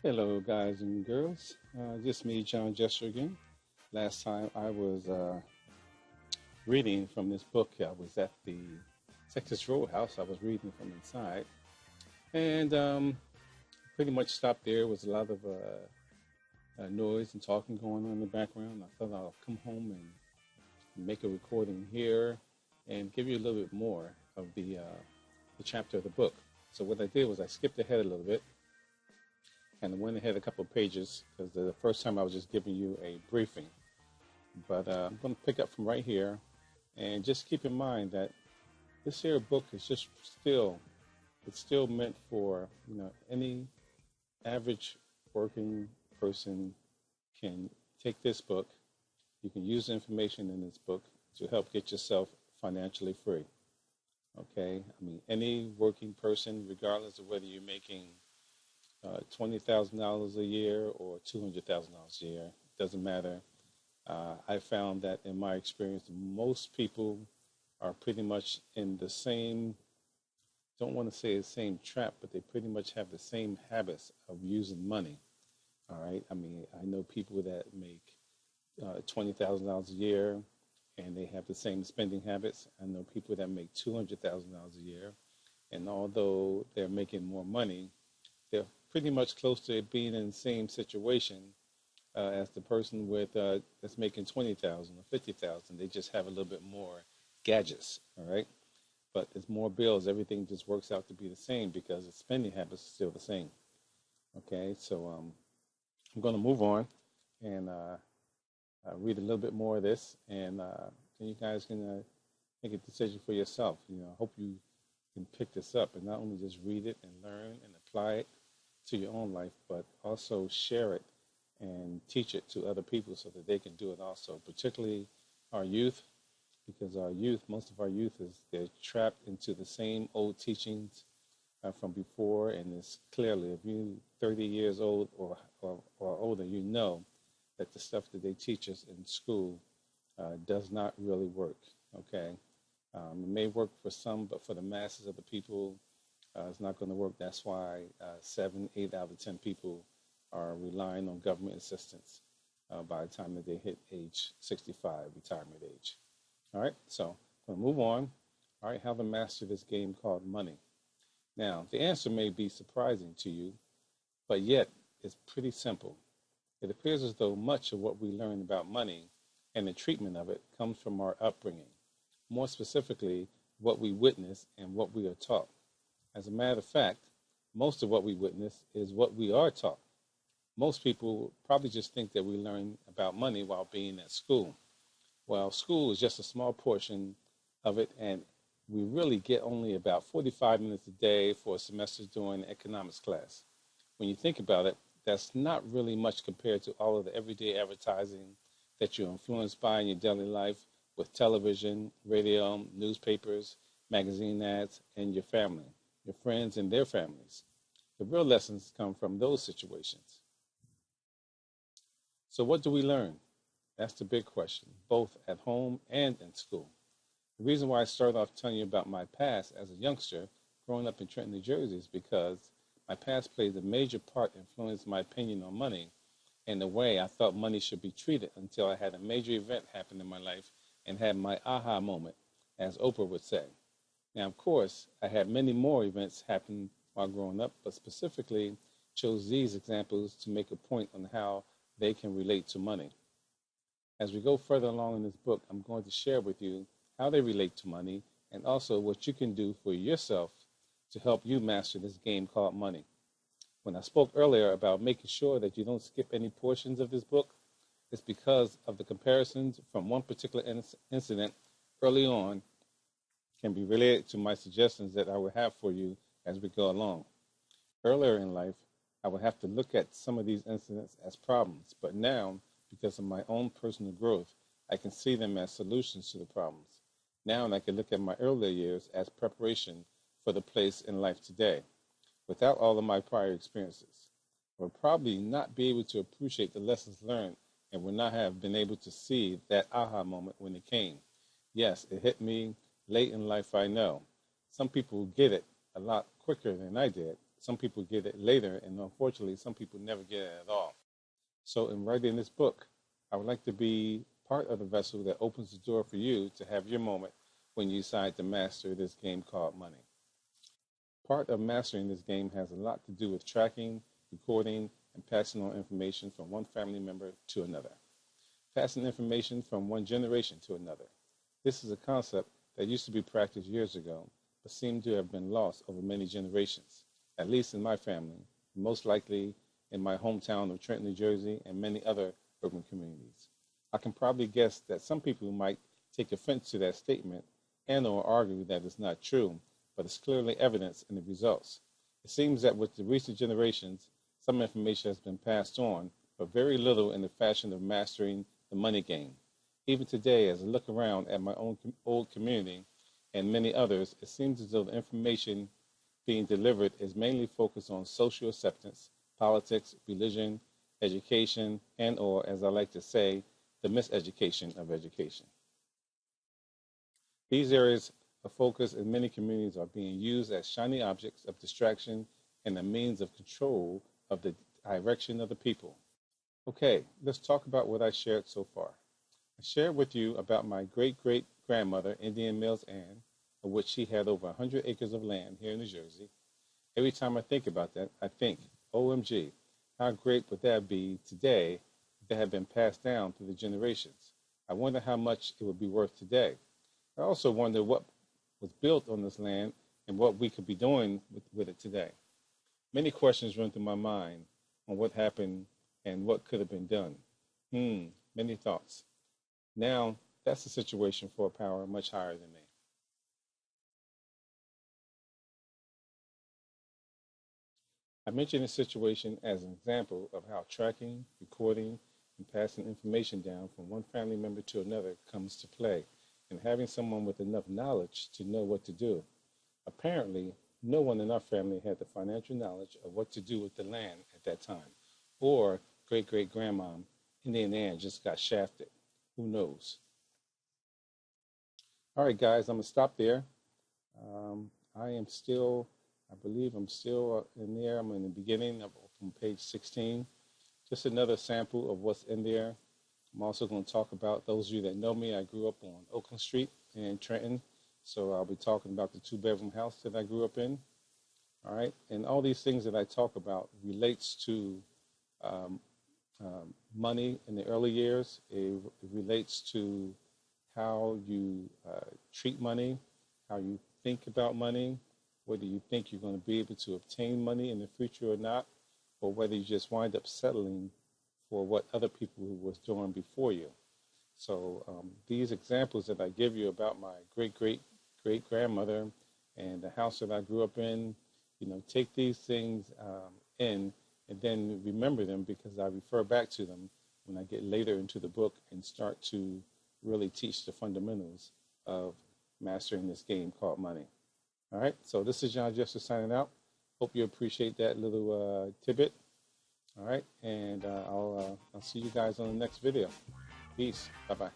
Hello, guys and girls. Just me, John Jester again. Last time I was reading from this book. I was at the Texas Roadhouse. I was reading from inside, and pretty much stopped there. There was a lot of noise and talking going on in the background. I thought I'll come home and make a recording here and give you a little bit more of the chapter of the book. So what I did was I skipped ahead a little bit and I went ahead a couple of pages because the first time I was just giving you a briefing. But I'm going to pick up from right here, and just keep in mind that this here book is just it's still meant for any average working person can take this book. You can use the information in this book to help get yourself financially free. Okay, I mean any working person, regardless of whether you're making $20,000 a year or $200,000 a year. Doesn't matter. I found that in my experience, most people are pretty much in the same, don't want to say the same trap, but they pretty much have the same habits of using money. All right. I mean, I know people that make $20,000 a year and they have the same spending habits. I know people that make $200,000 a year, and although they're making more money, they're pretty much close to being in the same situation as the person with that's making 20,000 or 50,000. They just have a little bit more gadgets, all right? But there's more bills. Everything just works out to be the same because the spending habits are still the same. Okay, so I'm going to move on and read a little bit more of this, and then you guys can make a decision for yourself. I hope you can pick this up and not only just read it and learn and apply it to your own life, but also share it and teach it to other people so that they can do it also, particularly our youth, because most of our youth they're trapped into the same old teachings from before, and it's clearly, if you're 30 years old or older, you know that the stuff that they teach us in school does not really work, okay? It may work for some, but for the masses of the people, it's not going to work. That's why 7, 8 out of 10 people are relying on government assistance by the time that they hit age 65, retirement age. All right, so I'm going to move on. All right, how to master this game called money. Now, the answer may be surprising to you, but yet it's pretty simple. It appears as though much of what we learn about money and the treatment of it comes from our upbringing. More specifically, what we witness and what we are taught. As a matter of fact, most of what we witness is what we are taught. Most people probably just think that we learn about money while being at school. Well, school is just a small portion of it, and we really get only about 45 minutes a day for a semester during economics class. When you think about it, that's not really much compared to all of the everyday advertising that you're influenced by in your daily life with television, radio, newspapers, magazine ads, and your family, your friends and their families. The real lessons come from those situations. So what do we learn? That's the big question, both at home and in school. The reason why I started off telling you about my past as a youngster growing up in Trenton, New Jersey is because my past played a major part in influencing my opinion on money and the way I thought money should be treated until I had a major event happen in my life and had my aha moment, as Oprah would say. Now, of course, I had many more events happen while growing up, but specifically chose these examples to make a point on how they can relate to money. As we go further along in this book, I'm going to share with you how they relate to money and also what you can do for yourself to help you master this game called money. When I spoke earlier about making sure that you don't skip any portions of this book, it's because of the comparisons from one particular incident early on can be related to my suggestions that I will have for you as we go along. Earlier in life, I would have to look at some of these incidents as problems, but now, because of my own personal growth, I can see them as solutions to the problems. Now I can look at my earlier years as preparation for the place in life today. Without all of my prior experiences, I would probably not be able to appreciate the lessons learned and would not have been able to see that aha moment when it came. Yes, it hit me late in life, I know. Some people get it a lot quicker than I did, some people get it later, and unfortunately, some people never get it at all. So, in writing this book, I would like to be part of the vessel that opens the door for you to have your moment when you decide to master this game called money. Part of mastering this game has a lot to do with tracking, recording, and passing on information from one family member to another. Passing information from one generation to another. This is a concept that used to be practiced years ago, but seemed to have been lost over many generations, at least in my family, and most likely in my hometown of Trenton, New Jersey, and many other urban communities. I can probably guess that some people might take offense to that statement and/or argue that it's not true, but it's clearly evidence in the results. It seems that with the recent generations, some information has been passed on, but very little in the fashion of mastering the money game. Even today, as I look around at my own old community and many others, it seems as though the information being delivered is mainly focused on social acceptance, politics, religion, education, and/or, as I like to say, the miseducation of education. These areas of focus in many communities are being used as shiny objects of distraction and a means of control of the direction of the people. Okay, let's talk about what I shared so far. I shared with you about my great-great-grandmother, Indian Mills Ann, of which she had over 100 acres of land here in New Jersey. Every time I think about that, I think, OMG, how great would that be today if that had been passed down through the generations? I wonder how much it would be worth today. I also wonder what was built on this land and what we could be doing with it today. Many questions run through my mind on what happened and what could have been done. Many thoughts. Now, that's a situation for a power much higher than me. I mention this situation as an example of how tracking, recording, and passing information down from one family member to another comes to play, and having someone with enough knowledge to know what to do. Apparently, no one in our family had the financial knowledge of what to do with the land at that time, or great-great-grandma Indian Ann just got shafted. Who knows? All right, guys, I'm going to stop there. I am still, I believe I'm still in there. I'm in the beginning of from page 16. Just another sample of what's in there. I'm also going to talk about, those of you that know me, I grew up on Oakland Street in Trenton. So I'll be talking about the two-bedroom house that I grew up in. All right. And all these things that I talk about relates to um, money in the early years. It relates to how you treat money, how you think about money, whether you think you're going to be able to obtain money in the future or not, or whether you just wind up settling for what other people who was doing before you. So these examples that I give you about my great-great-great-grandmother and the house that I grew up in, take these things in and then remember them, because I refer back to them when I get later into the book and start to really teach the fundamentals of mastering this game called money. All right, so this is John Jester signing out. Hope you appreciate that little tidbit. All right, and I'll see you guys on the next video. Peace. Bye-bye.